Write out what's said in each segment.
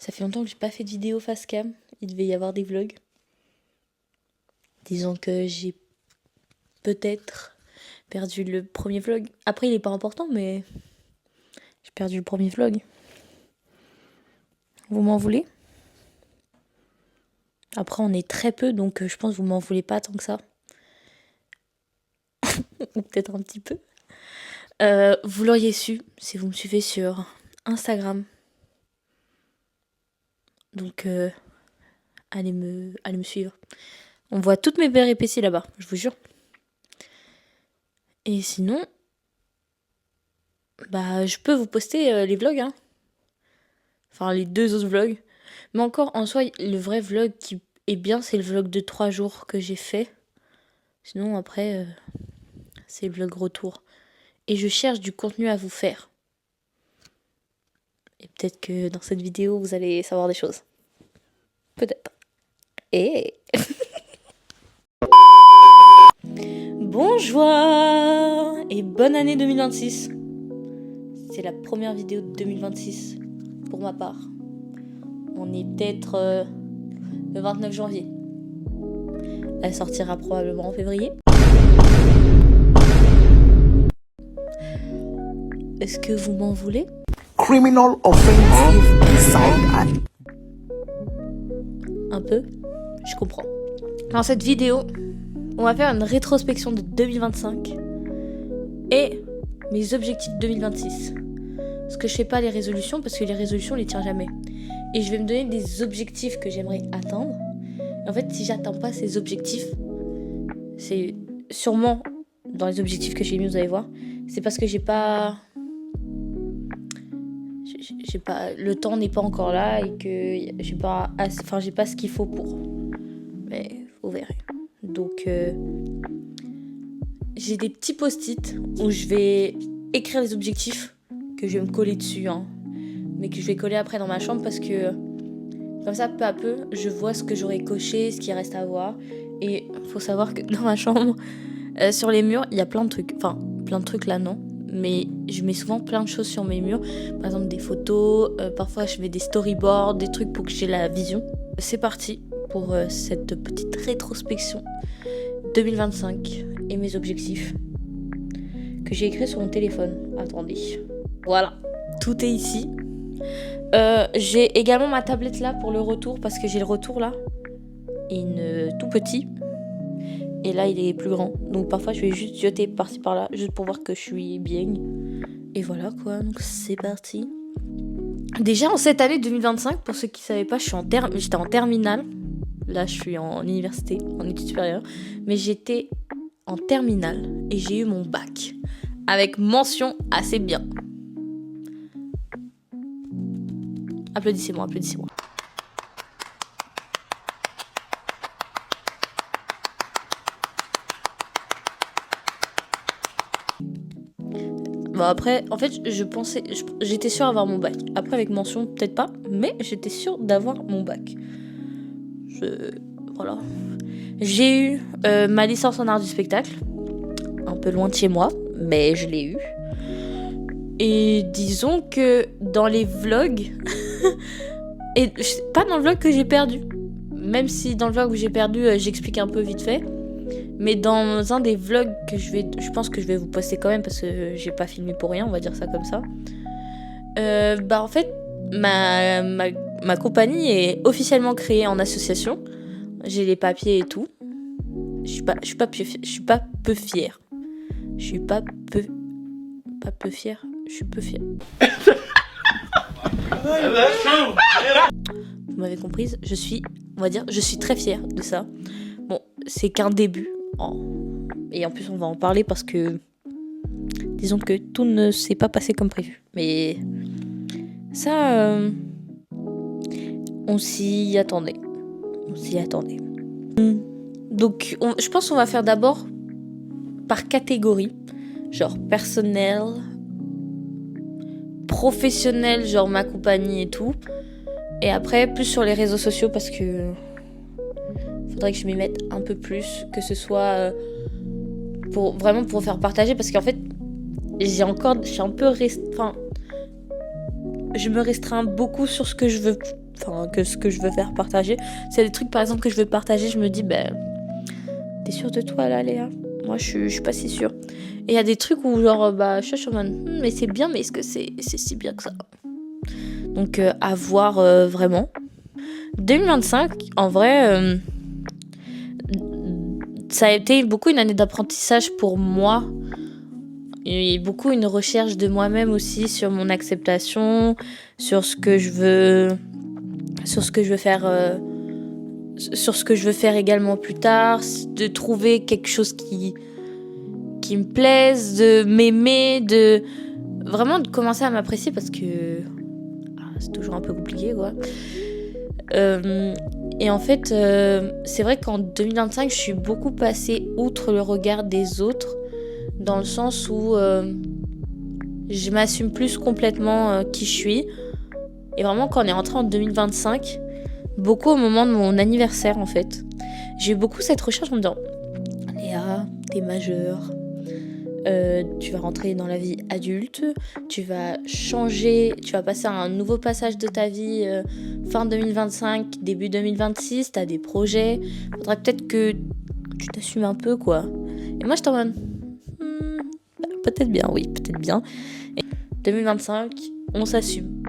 Ça fait longtemps que j'ai pas fait de vidéo face cam. Il devait y avoir des vlogs. Disons que j'ai peut-être perdu le premier vlog. Après, il est pas important, mais j'ai perdu le premier vlog. Vous m'en voulez? Après, on est très peu, donc je pense que vous m'en voulez pas tant que ça. Ou peut-être un petit peu. Vous l'auriez su si vous me suivez sur Instagram. Donc, allez me suivre. On voit toutes mes péripéties là-bas, je vous jure. Et sinon, bah, je peux vous poster les vlogs, hein. Enfin, les 2 autres vlogs. Mais encore, en soi, le vrai vlog qui est bien, c'est le vlog de 3 jours que j'ai fait. Sinon, après, c'est le vlog retour. Et je cherche du contenu à vous faire. Et peut-être que dans cette vidéo, vous allez savoir des choses. Peut-être. Et bonjour et bonne année 2026. C'est la première vidéo de 2026 pour ma part. On est peut-être le 29 janvier. Elle sortira probablement en février. Est-ce que vous m'en voulez? Criminal offensive inside. Un peu, je comprends. Dans cette vidéo, on va faire une rétrospection de 2025 et mes objectifs 2026. Parce que je fais pas les résolutions, parce que les résolutions, on les tient jamais. Et je vais me donner des objectifs que j'aimerais atteindre. Et en fait, si j'atteins pas ces objectifs, c'est sûrement dans les objectifs que j'ai mis, vous allez voir, c'est parce que j'ai pas le temps n'est pas encore là et que j'ai pas ce qu'il faut pour. Mais vous verrez. Donc j'ai des petits post-it où je vais écrire les objectifs que je vais me coller dessus, hein, mais que je vais coller après dans ma chambre parce que comme ça, peu à peu, je vois ce que j'aurais coché, ce qui reste à voir. Et faut savoir que dans ma chambre, sur les murs, il y a plein de trucs. Enfin, plein de trucs là, non. Mais je mets souvent plein de choses sur mes murs. Par exemple, des photos. Parfois, je mets des storyboards, des trucs pour que j'ai la vision. C'est parti pour cette petite rétrospection 2025 et mes objectifs que j'ai écrits sur mon téléphone. Attendez. Voilà, tout est ici. J'ai également ma tablette là pour le retour parce que j'ai le retour là. Tout petit. Et là, il est plus grand. Donc parfois, je vais juste jeter par-ci par-là, juste pour voir que je suis bien. Et voilà quoi, donc c'est parti. Déjà, en cette année 2025, pour ceux qui ne savaient pas, j'étais en terminale. Là, je suis en université, en études supérieures. Mais j'étais en terminale et j'ai eu mon bac. Avec mention assez bien. Applaudissez-moi, applaudissez-moi. Bon après, en fait, j'étais sûre d'avoir mon bac. Après, avec mention, peut-être pas, mais j'étais sûre d'avoir mon bac. Voilà. J'ai eu ma licence en art du spectacle. Un peu loin de chez moi, mais je l'ai eu. Et disons que dans les vlogs... et pas dans le vlog que j'ai perdu. Même si dans le vlog où j'ai perdu, j'explique un peu vite fait. Mais dans un des vlogs que je pense que je vais vous poster quand même parce que j'ai pas filmé pour rien, on va dire ça comme ça. En fait, ma compagnie est officiellement créée en association. J'ai les papiers et tout. Je suis pas peu fière. Je suis pas peu fière. Je suis peu fière. Vous m'avez comprise, je suis très fière de ça. Bon, c'est qu'un début. Et en plus, on va en parler parce que disons que tout ne s'est pas passé comme prévu. Mais ça, on s'y attendait. Donc, je pense qu'on va faire d'abord par catégorie. Genre personnel, professionnel, genre ma compagnie et tout. Et après, plus sur les réseaux sociaux parce que faudrait que je m'y mette un peu plus, que ce soit pour faire partager parce qu'en fait, je me restreins beaucoup sur ce que je veux que ce que je veux faire partager. C'est des trucs par exemple que je veux partager, je me dis t'es sûre de toi là Léa? Moi je suis pas si sûre. Et il y a des trucs où genre je suis en mode mais c'est bien, mais est-ce que c'est si bien que ça? Donc à voir vraiment. 2025 en vrai ça a été beaucoup une année d'apprentissage pour moi. Et beaucoup une recherche de moi-même aussi sur mon acceptation, sur ce que je veux faire, sur ce que je veux faire également plus tard, de trouver quelque chose qui me plaise, de m'aimer, de vraiment de commencer à m'apprécier parce que c'est toujours un peu compliqué quoi. Et en fait, c'est vrai qu'en 2025, je suis beaucoup passée outre le regard des autres, dans le sens où je m'assume plus complètement qui je suis. Et vraiment, quand on est rentré en 2025, beaucoup au moment de mon anniversaire, en fait, j'ai eu beaucoup cette recherche en me disant « Léa, t'es majeure, tu vas rentrer dans la vie adulte, tu vas changer, tu vas passer à un nouveau passage de ta vie fin 2025, début 2026, t'as des projets, faudrait peut-être que tu t'assumes un peu quoi. » Et moi je t'en mode peut-être bien, oui, peut-être bien. Et 2025, on s'assume.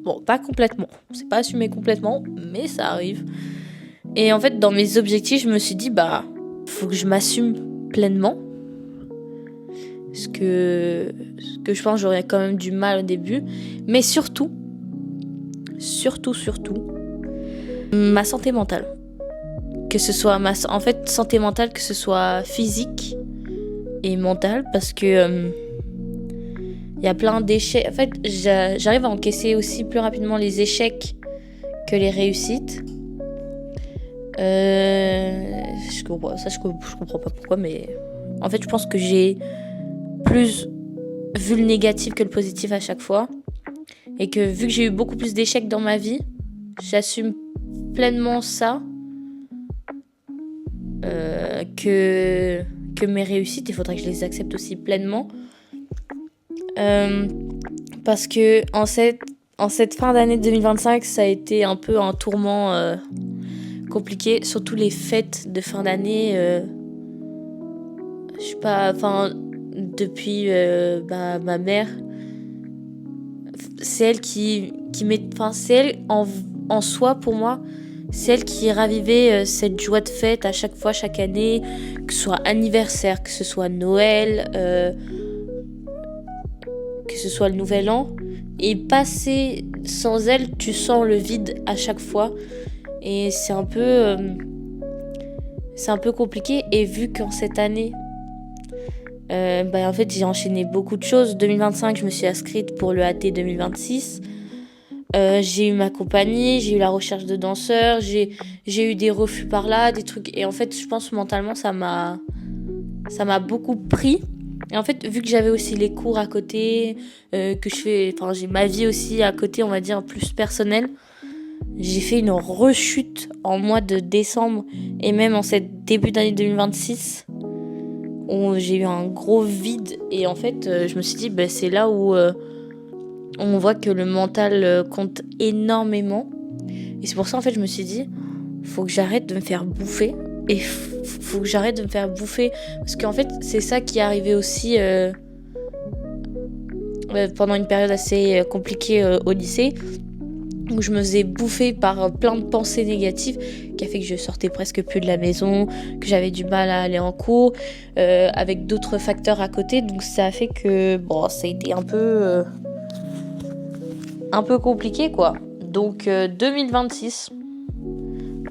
Bon, pas complètement, c'est pas assumé complètement, mais ça arrive. Et en fait, dans mes objectifs, je me suis dit faut que je m'assume pleinement. Ce que je pense j'aurais quand même du mal au début. Mais surtout, ma santé mentale. Que ce soit santé mentale, que ce soit physique et mentale. Parce que y a plein d'échecs. En fait, j'arrive à encaisser aussi plus rapidement les échecs que les réussites. Je comprends pas pourquoi, mais en fait, je pense que j'ai plus vu le négatif que le positif à chaque fois. Et que vu que j'ai eu beaucoup plus d'échecs dans ma vie, j'assume pleinement ça. Que mes réussites, il faudrait que je les accepte aussi pleinement. Parce que en cette fin d'année 2025, ça a été un peu un tourment compliqué. Surtout les fêtes de fin d'année. Je sais pas, depuis ma mère, c'est elle qui met, c'est elle en soi pour moi, c'est elle qui ravivait cette joie de fête à chaque fois, chaque année, que ce soit anniversaire, que ce soit Noël, que ce soit le Nouvel An. Et passer sans elle, tu sens le vide à chaque fois. Et c'est un peu compliqué. Et vu qu'en cette année, en fait, j'ai enchaîné beaucoup de choses. 2025, je me suis inscrite pour le AT 2026. J'ai eu ma compagnie, j'ai eu la recherche de danseurs, j'ai eu des refus par là, des trucs. Et en fait, je pense mentalement, ça m'a beaucoup pris. Et en fait, vu que j'avais aussi les cours à côté, j'ai ma vie aussi à côté, on va dire, plus personnelle, j'ai fait une rechute en mois de décembre et même en cette début d'année 2026 où j'ai eu un gros vide. Et en fait, je me suis dit, c'est là où on voit que le mental compte énormément. Et c'est pour ça, en fait, je me suis dit, faut que j'arrête de me faire bouffer. Et faut que j'arrête de me faire bouffer. Parce qu'en fait, c'est ça qui est arrivé aussi pendant une période assez compliquée au lycée, où je me faisais bouffer par plein de pensées négatives, qui a fait que je sortais presque plus de la maison, que j'avais du mal à aller en cours, avec d'autres facteurs à côté. Donc ça a fait que ça a été un peu compliqué quoi. Donc 2026,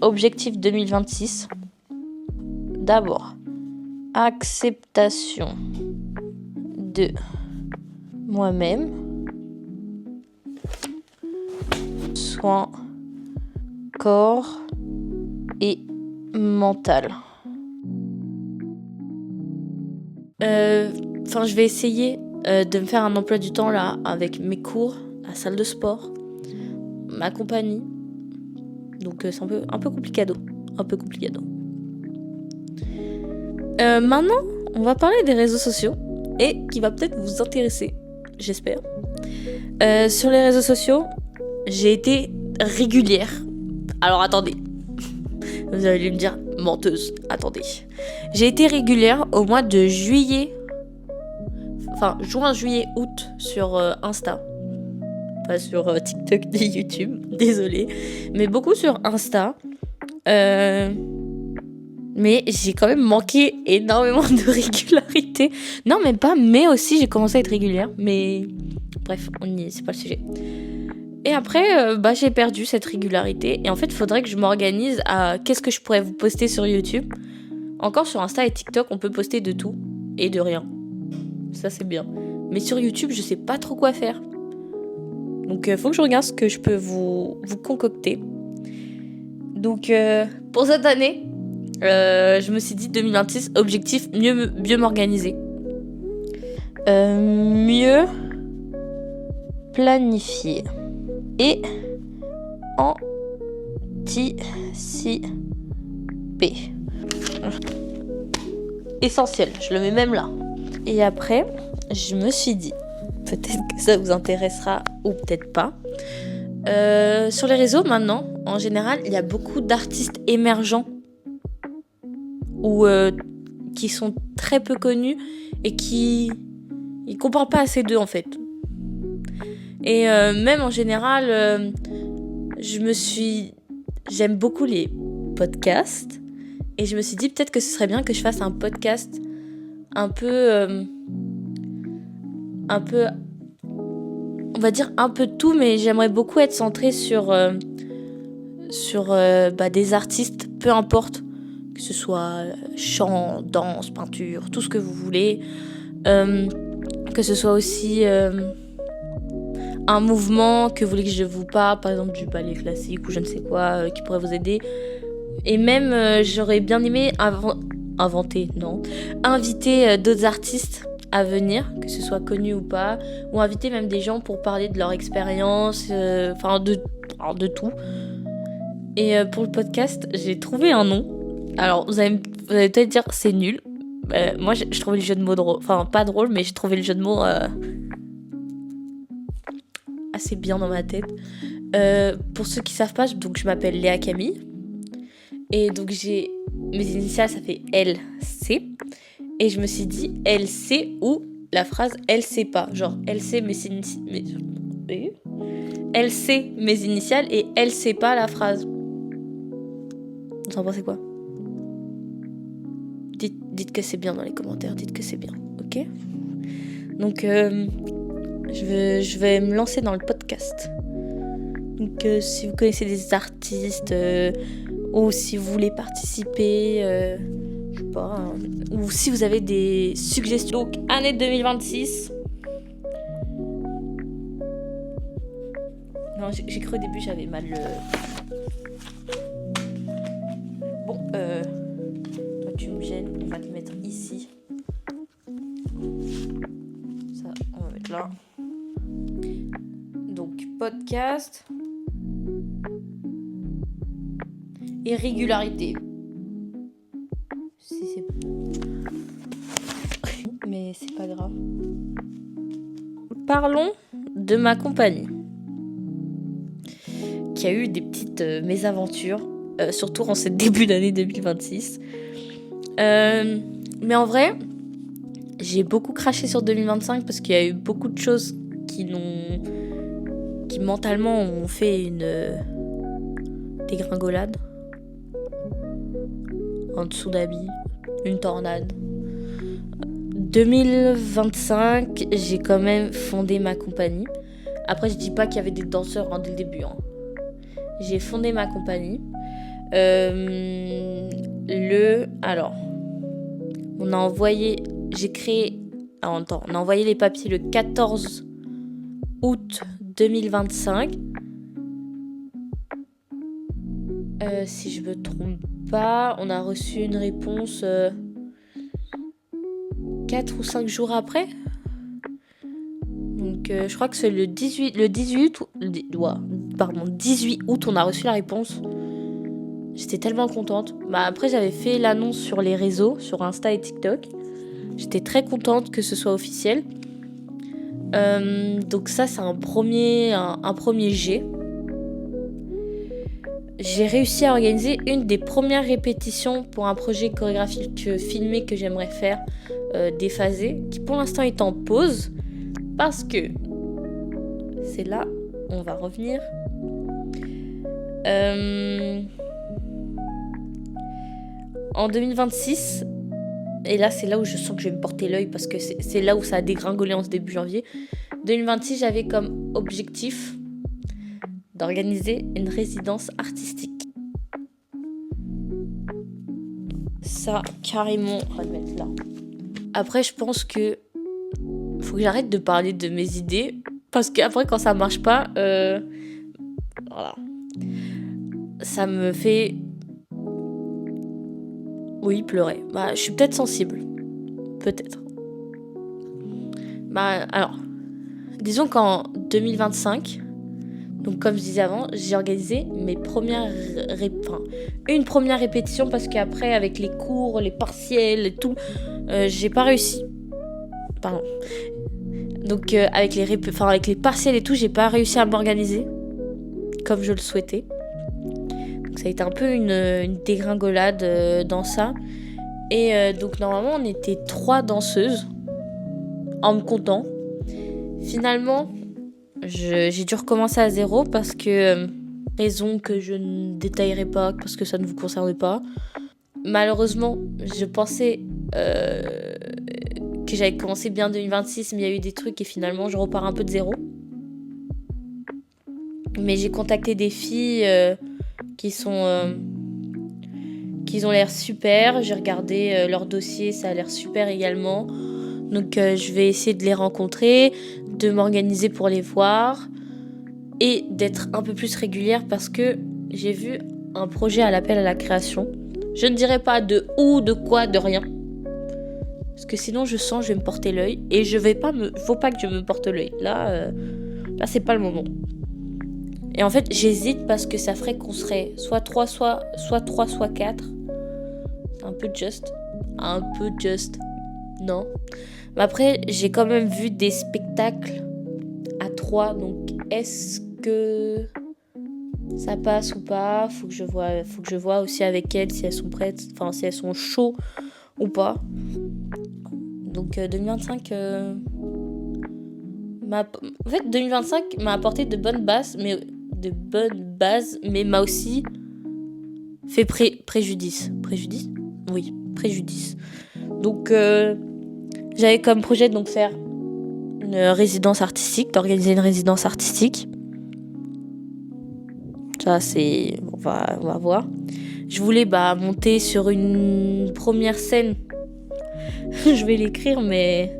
objectif 2026, d'abord acceptation de moi-même, soin corps et mental. Je vais essayer de me faire un emploi du temps là avec mes cours, la salle de sport, ma compagnie. Donc c'est un peu complicado. Maintenant, on va parler des réseaux sociaux et qui va peut-être vous intéresser, j'espère. Sur les réseaux sociaux, j'ai été régulière. Alors attendez. Vous allez me dire, menteuse, attendez. J'ai été régulière au mois de juillet. Enfin, juin, juillet, août sur Insta. Pas sur TikTok ni YouTube, désolée. Mais beaucoup sur Insta. Mais j'ai quand même manqué énormément de régularité. Non, même pas, mais aussi j'ai commencé à être régulière. Mais bref, c'est pas le sujet. Et après, j'ai perdu cette régularité. Et en fait, il faudrait que je m'organise à qu'est-ce que je pourrais vous poster sur YouTube. Encore sur Insta et TikTok, on peut poster de tout et de rien. Ça, c'est bien. Mais sur YouTube, je sais pas trop quoi faire. Donc, faut que je regarde ce que je peux vous concocter. Donc, pour cette année, je me suis dit 2026, objectif, mieux m'organiser. Mieux planifier. Et anticiper. Essentiel, je le mets même là. Et après, je me suis dit, peut-être que ça vous intéressera ou peut-être pas. Sur les réseaux maintenant, en général, il y a beaucoup d'artistes émergents ou qui sont très peu connus et qu'on parle pas assez d'eux en fait. Et même en général, j'aime beaucoup les podcasts et je me suis dit peut-être que ce serait bien que je fasse un podcast un peu, on va dire un peu de tout, mais j'aimerais beaucoup être centrée sur des artistes, peu importe, que ce soit chant, danse, peinture, tout ce que vous voulez, que ce soit aussi un mouvement que vous voulez que je vous parle, par exemple du ballet classique ou je ne sais quoi, qui pourrait vous aider. Et même, j'aurais bien aimé inviter d'autres artistes à venir, que ce soit connu ou pas, ou inviter même des gens pour parler de leur expérience, de tout. Et pour le podcast, j'ai trouvé un nom. Alors, vous allez peut-être dire c'est nul. Moi, je trouvais le jeu de mots drôle. Enfin, pas drôle, mais j'ai trouvé le jeu de mots assez bien dans ma tête. Pour ceux qui savent pas, donc je m'appelle Léa Camille. Et donc mes initiales, ça fait LC. Et je me suis dit LC ou la phrase elle sait pas. Genre LC elle sait mes initiales et elle sait pas la phrase. Vous en pensez quoi? Dites que c'est bien dans les commentaires, dites que c'est bien, ok? Donc je vais me lancer dans le podcast. Donc si vous connaissez des artistes ou si vous voulez participer, je sais pas, hein, ou si vous avez des suggestions. Donc année 2026. Non, j'ai cru au début j'avais mal Bon, toi tu me gênes, on va te mettre ici. Ça, on va mettre là. Donc, podcast et régularité. Si c'est... Mais c'est pas grave. Parlons de ma compagnie, qui a eu des petites mésaventures, surtout en ce début d'année 2026. Mais en vrai, j'ai beaucoup craché sur 2025 parce qu'il y a eu beaucoup de choses qui mentalement ont fait une dégringolade. En dessous d'habits, une tornade. 2025, j'ai quand même fondé ma compagnie. Après, je dis pas qu'il y avait des danseurs dès le début. J'ai fondé ma compagnie. Alors, on a envoyé les papiers le 14 août 2025. Si je me trompe pas, on a reçu une réponse 4 ou 5 jours après. Donc je crois que c'est le 18 août, on a reçu la réponse. J'étais tellement contente. Après, j'avais fait l'annonce sur les réseaux, sur Insta et TikTok. J'étais très contente que ce soit officiel. Donc ça, c'est un premier jet. j'ai réussi à organiser une des premières répétitions pour un projet chorégraphique filmé que j'aimerais faire, déphasé, qui pour l'instant est en pause, parce que c'est là, on va revenir. En 2026, et là c'est là où je sens que je vais me porter l'œil, parce que c'est là où ça a dégringolé en ce début janvier. 2026, j'avais comme objectif d'organiser une résidence artistique. Ça, carrément, on va le mettre là. Après, je pense que faut que j'arrête de parler de mes idées, parce qu'après, quand ça marche pas, voilà, ça me fait, oui, pleurer. Bah, je suis peut-être sensible, peut-être. Bah, alors, disons qu'en 2025. Donc comme je disais avant, j'ai organisé une première répétition, parce qu'après avec les cours, les partiels et tout, j'ai pas réussi. Pardon. Donc avec les partiels et tout, j'ai pas réussi à m'organiser comme je le souhaitais. Donc ça a été un peu une dégringolade dans ça. Et donc normalement on était 3 danseuses en me comptant. Finalement, j'ai dû recommencer à 0 parce que, raison que je ne détaillerai pas parce que ça ne vous concerne pas. Malheureusement, je pensais que j'avais commencé bien en 2026, mais il y a eu des trucs et finalement je repars un peu de 0. Mais j'ai contacté des filles qui ont l'air super. J'ai regardé leur dossier, ça a l'air super également. Donc je vais essayer de les rencontrer, de m'organiser pour les voir et d'être un peu plus régulière, parce que j'ai vu un projet à l'appel à la création. Je ne dirai pas de où, de quoi, de rien. Parce que sinon je sens que je vais me porter l'œil et faut pas que je me porte l'œil. Là c'est pas le moment. Et en fait j'hésite parce que ça ferait qu'on serait soit 3, soit 4. C'est un peu juste. Non. Mais après, j'ai quand même vu des spectacles à 3, donc est-ce que ça passe ou pas ? Faut que je vois aussi avec elles si elles sont prêtes, enfin si elles sont chaudes ou pas. Donc 2025 en fait 2025 m'a apporté de bonnes bases, mais m'a aussi fait préjudice. Préjudice ? Oui, préjudice. Donc j'avais comme projet de donc faire d'organiser une résidence artistique. Ça c'est, on va voir. Je voulais monter sur une première scène. Je vais l'écrire, mais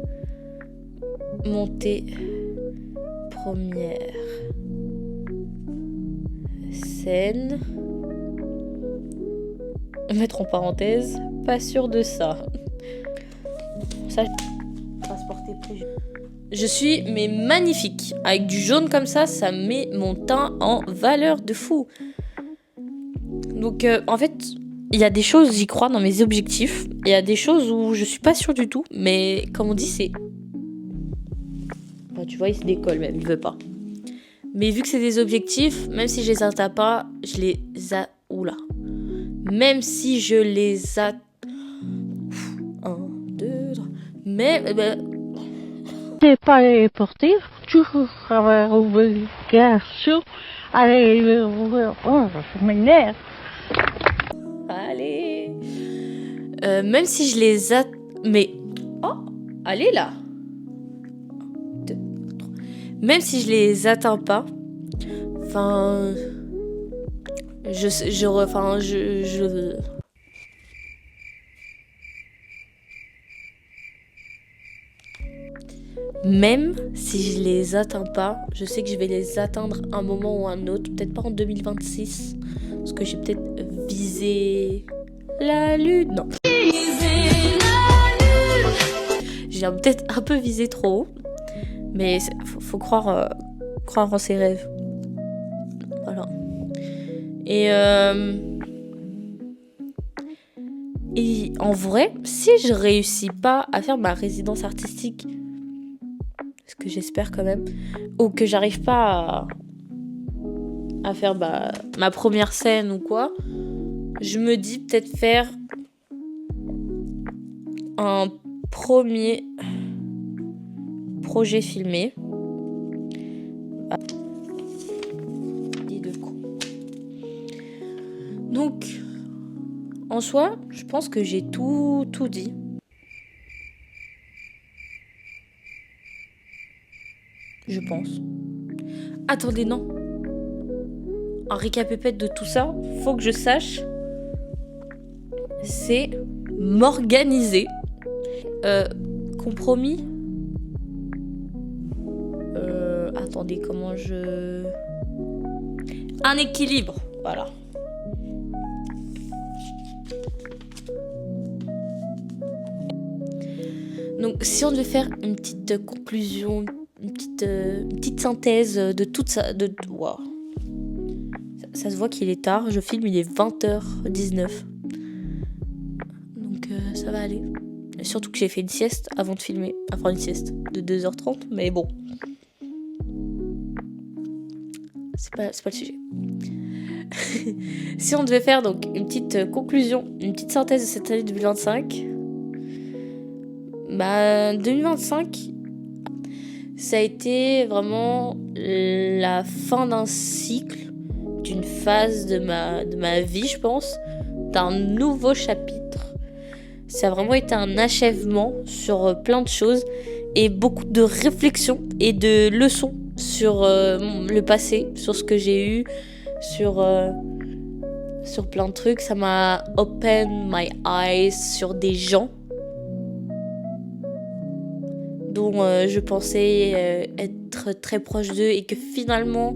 monter première scène. Mettre en parenthèse, pas sûr de ça. Ça, transporter préjudice. Je suis magnifique. Avec du jaune comme ça, ça met mon teint en valeur de fou. Donc en fait, il y a des choses, j'y crois dans mes objectifs. Il y a des choses où je suis pas sûre du tout. Mais comme on dit, c'est... tu vois, il se décolle même, il veut pas. Mais vu que c'est des objectifs, même si je les atteins pas, même si je les atteins... 1, 2, 3... Mais... C'est pas les sportif, toujours avoir ouvert garçon, allez, je m'énerve. Allez. Même si je les atteins... Mais... Oh, allez là. 2, 3. Même si je les atteins pas, enfin... Même si je les atteins pas, je sais que je vais les atteindre un moment ou un autre. Peut-être pas en 2026, parce que j'ai peut-être visé la lune. Non. J'ai peut-être un peu visé trop haut, mais faut croire en ses rêves. Voilà. Et en vrai, si je réussis pas à faire ma résidence artistique, ce que j'espère quand même, ou que j'arrive pas à faire ma première scène ou quoi, je me dis peut-être faire un premier projet filmé. Donc, en soi, je pense que j'ai tout dit. Je pense. Attendez, non. Un récapépète de tout ça, faut que je sache. C'est m'organiser. Compromis. Attendez, comment je... Un équilibre, voilà. Donc, si on devait faire une petite conclusion, une petite synthèse de tout ça, wow. Ça se voit qu'il est tard, je filme, il est 20h19. Donc, ça va aller. Et surtout que j'ai fait une sieste avant de filmer. Enfin, une sieste de 2h30, mais bon. C'est pas le sujet. Si on devait faire donc une petite conclusion, une petite synthèse de cette année 2025, 2025, ça a été vraiment la fin d'un cycle, d'une phase de ma vie, je pense, d'un nouveau chapitre. Ça a vraiment été un achèvement sur plein de choses et beaucoup de réflexions et de leçons sur le passé, sur ce que j'ai eu, sur plein de trucs. Ça m'a open my eyes sur des gens dont je pensais être très proche d'eux et que finalement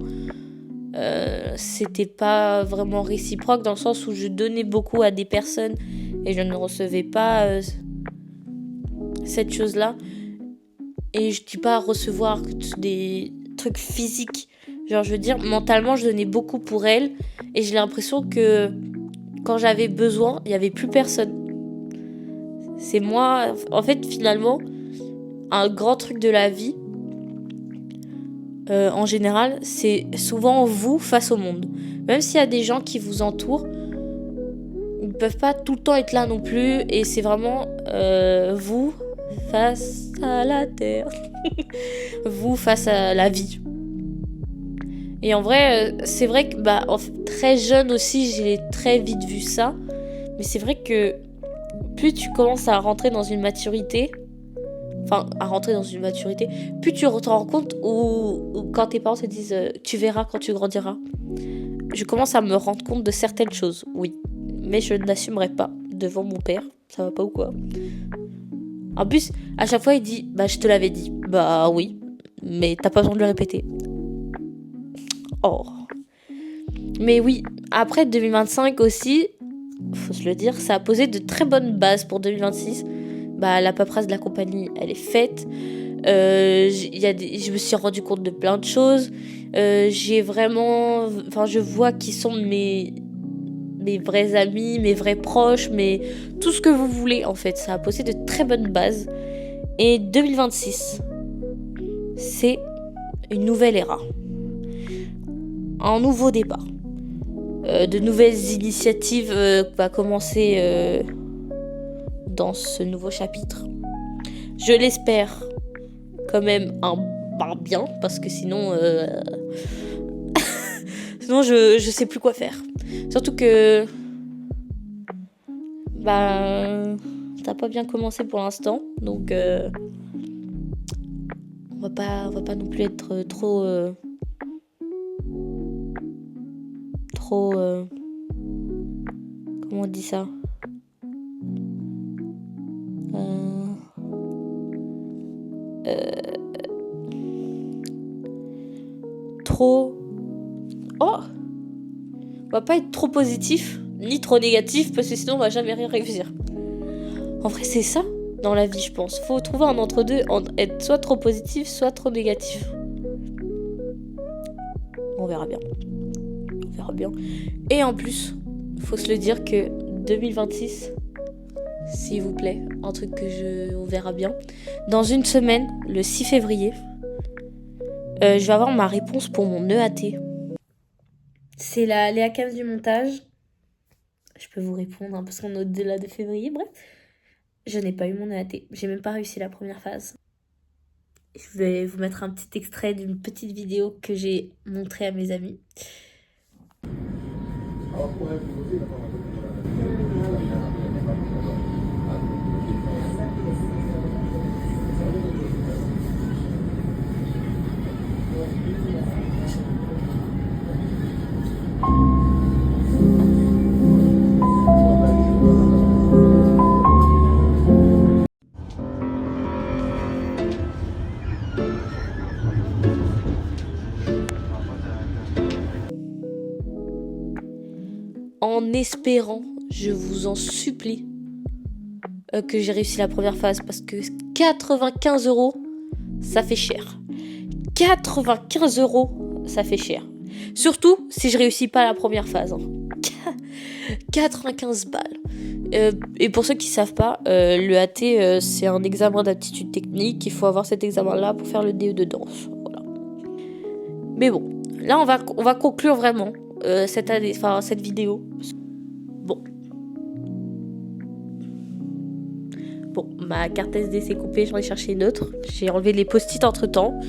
c'était pas vraiment réciproque, dans le sens où je donnais beaucoup à des personnes et je ne recevais pas cette chose-là. Et je dis pas recevoir des trucs physiques, genre je veux dire mentalement je donnais beaucoup pour elles et j'ai l'impression que quand j'avais besoin il y avait plus personne. C'est moi, en fait, finalement un grand truc de la vie en général, c'est souvent vous face au monde. Même s'il y a des gens qui vous entourent, ils ne peuvent pas tout le temps être là non plus, et c'est vraiment vous face à la terre. Vous face à la vie. Et en vrai, c'est vrai que très jeune aussi, j'ai très vite vu ça. Mais c'est vrai que plus tu commences à rentrer dans une maturité, plus tu te rends compte, ou quand tes parents te disent tu verras quand tu grandiras. Je commence à me rendre compte de certaines choses, oui. Mais je n'assumerai pas devant mon père. Ça va pas ou quoi? En plus, à chaque fois, il dit je te l'avais dit. Bah oui, mais t'as pas besoin de le répéter. Oh. Mais oui, après 2025 aussi, faut se le dire, ça a posé de très bonnes bases pour 2026. La paperasse de la compagnie, elle est faite. Je me suis rendu compte de plein de choses. Je vois qui sont mes vrais amis, mes vrais proches, tout ce que vous voulez en fait. Ça a posé de très bonnes bases. Et 2026, c'est une nouvelle ère. Un nouveau départ. De nouvelles initiatives va commencer dans ce nouveau chapitre. Je l'espère quand même un bien, parce que sinon je sais plus quoi faire. Surtout que t'as pas bien commencé pour l'instant, donc on va pas non plus être trop comment on dit ça, on va pas être trop positif ni trop négatif, parce que sinon on va jamais rien réussir. En vrai, c'est ça dans la vie, je pense. Faut trouver un entre-deux, être soit trop positif, soit trop négatif. On verra bien. Et en plus, faut se le dire que 2026, s'il vous plaît, un truc que on verra bien. Dans une semaine, le 6 février, je vais avoir ma réponse pour mon EAT. C'est la Léa Cam du montage. Je peux vous répondre hein, parce qu'on est au-delà de février. Bref, je n'ai pas eu mon EAT. J'ai même pas réussi la première phase. Je vais vous mettre un petit extrait d'une petite vidéo que j'ai montrée à mes amis. En espérant, je vous en supplie, que j'ai réussi la première phase parce que 95 €, ça fait cher. 95 €, ça fait cher. Surtout si je réussis pas la première phase. 95 balles. Et pour ceux qui savent pas, le AT, c'est un examen d'aptitude technique. Il faut avoir cet examen-là pour faire le DE de danse. Voilà. Mais bon, là on va conclure vraiment cette année, enfin cette vidéo. Bon, ma carte SD s'est coupée, j'en ai cherché une autre. J'ai enlevé les post-it entre temps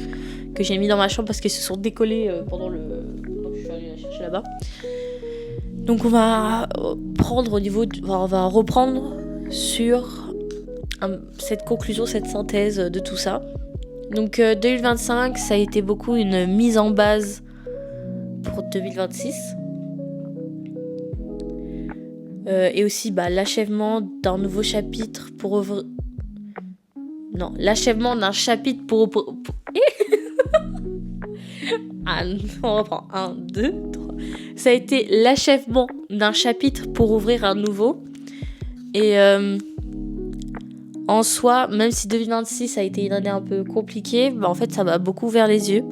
que j'ai mis dans ma chambre parce qu'ils se sont décollés pendant que je suis allée la chercher là-bas. Donc on va on va reprendre sur cette conclusion, cette synthèse de tout ça. Donc 2025, ça a été beaucoup une mise en base pour 2026. Et aussi l'achèvement d'un nouveau chapitre l'achèvement d'un chapitre pour... on reprend. 1, 2, 3. Ça a été l'achèvement d'un chapitre pour ouvrir un nouveau. Et en soi, même si 2026 a été une année un peu compliquée, en fait ça m'a beaucoup ouvert les yeux.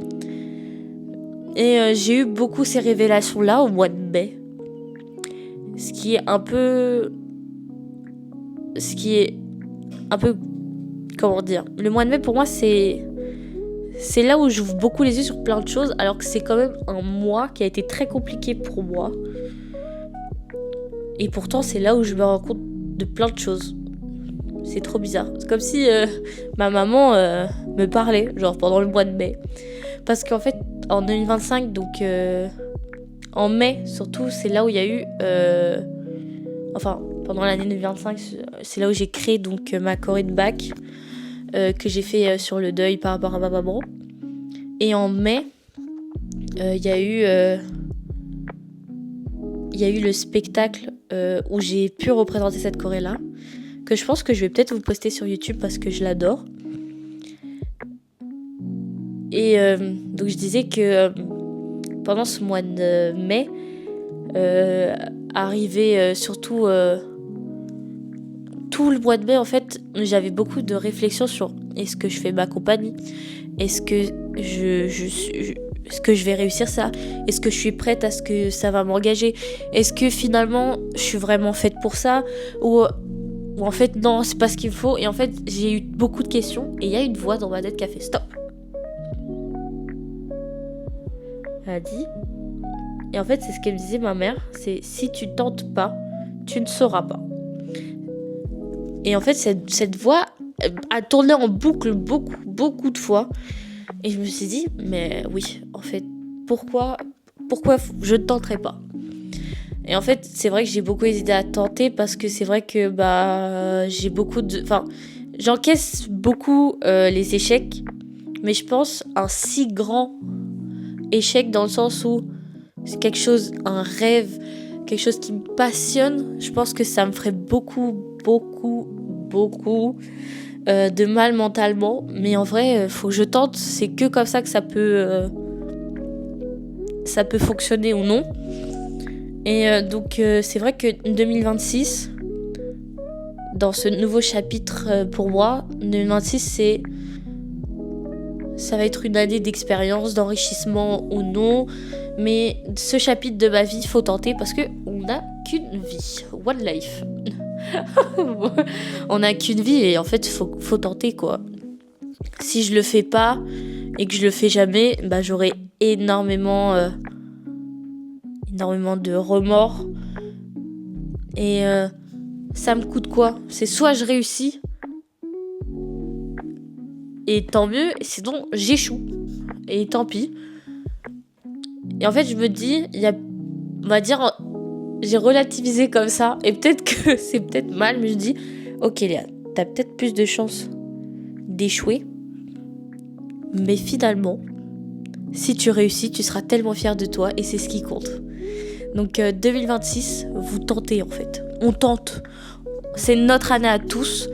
Et j'ai eu beaucoup ces révélations-là au mois de mai. Ce qui est un peu... Comment dire ? Le mois de mai, pour moi, c'est là où j'ouvre beaucoup les yeux sur plein de choses, alors que c'est quand même un mois qui a été très compliqué pour moi. Et pourtant, c'est là où je me rends compte de plein de choses. C'est trop bizarre. C'est comme si ma maman me parlait, genre pendant le mois de mai. Parce qu'en fait, en 2025, donc... en mai, surtout, c'est là où il y a eu... pendant l'année 2025, c'est là où j'ai créé donc ma choré de bac que j'ai fait sur le deuil par rapport à ma maman. Et en mai, il y a eu le spectacle où j'ai pu représenter cette choré-là, que je pense que je vais peut-être vous poster sur YouTube parce que je l'adore. Et donc je disais que... pendant ce mois de mai, arrivé surtout tout le mois de mai, en fait, j'avais beaucoup de réflexions sur est-ce que je fais ma compagnie ? Est-ce que est-ce que je vais réussir ça ? Est-ce que je suis prête à ce que ça va m'engager ? Est-ce que finalement, je suis vraiment faite pour ça ? Ou en fait, non, c'est pas ce qu'il me faut. Et en fait, j'ai eu beaucoup de questions et il y a une voix dans ma tête qui a fait stop. Elle a dit... Et en fait, c'est ce qu'elle me disait ma mère, c'est si tu tentes pas, tu ne sauras pas. Et en fait, cette voix a tourné en boucle beaucoup de fois. Et je me suis dit, mais oui, en fait, pourquoi je ne tenterai pas ? Et en fait, c'est vrai que j'ai beaucoup hésité à tenter parce que c'est vrai que j'ai j'encaisse beaucoup les échecs, mais je pense un si grand échec dans le sens où c'est quelque chose, un rêve, quelque chose qui me passionne. Je pense que ça me ferait beaucoup de mal mentalement. Mais en vrai, faut que je tente. C'est que comme ça que ça peut fonctionner ou non. Et donc, c'est vrai que 2026, dans ce nouveau chapitre pour moi, 2026, ça va être une année d'expérience, d'enrichissement ou non. Mais ce chapitre de ma vie, il faut tenter parce qu'on n'a qu'une vie. One life. On n'a qu'une vie et en fait, faut tenter quoi. Si je le fais pas et que je le fais jamais, j'aurai énormément énormément de remords. Et ça me coûte quoi? C'est soit je réussis, et tant mieux, sinon j'échoue. Et tant pis. Et en fait, je me dis, on va dire, j'ai relativisé comme ça. Et peut-être que c'est peut-être mal, mais je dis, ok Léa, t'as peut-être plus de chances d'échouer. Mais finalement, si tu réussis, tu seras tellement fier de toi et c'est ce qui compte. Donc 2026, vous tentez en fait. On tente. C'est notre année à tous.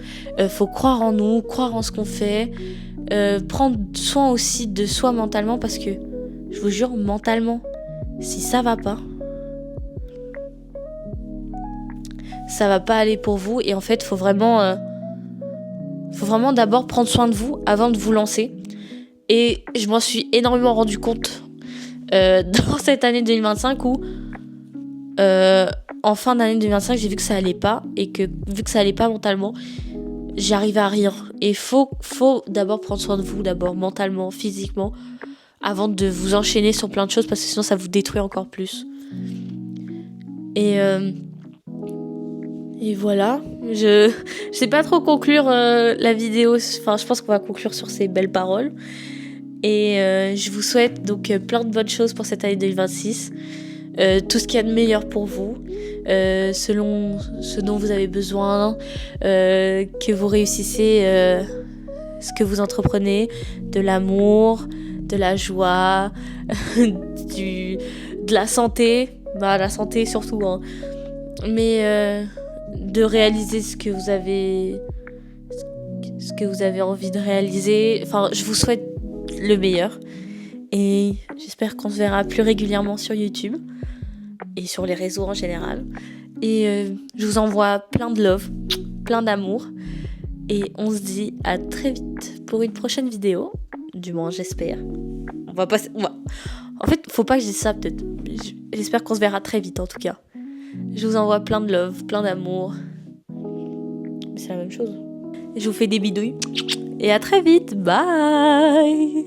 Faut croire en nous, croire en ce qu'on fait. Prendre soin aussi de soi mentalement parce que, je vous jure, mentalement, si ça va pas aller pour vous. Et en fait, faut vraiment d'abord prendre soin de vous avant de vous lancer. Et je m'en suis énormément rendu compte dans cette année 2025 où en fin d'année 2025 j'ai vu que ça allait pas et que vu que ça allait pas mentalement, j'arrivais à rien. Et faut d'abord prendre soin de vous, d'abord mentalement, physiquement, avant de vous enchaîner sur plein de choses parce que sinon ça vous détruit encore plus. Et voilà, je sais pas trop conclure la vidéo, enfin je pense qu'on va conclure sur ces belles paroles. Et je vous souhaite donc plein de bonnes choses pour cette année 2026. Tout ce qu'il y a de meilleur pour vous, selon ce dont vous avez besoin, que vous réussissez ce que vous entreprenez, de l'amour, de la joie, de la santé, la santé surtout, hein. Mais de réaliser ce que vous avez envie de réaliser. Enfin, je vous souhaite le meilleur et j'espère qu'on se verra plus régulièrement sur YouTube et sur les réseaux en général. Et je vous envoie plein de love, plein d'amour et on se dit à très vite pour une prochaine vidéo, du moins j'espère. En fait, faut pas que je dise ça peut-être. J'espère qu'on se verra très vite en tout cas. Je vous envoie plein de love, plein d'amour. C'est la même chose. Je vous fais des bidouilles et à très vite. Bye.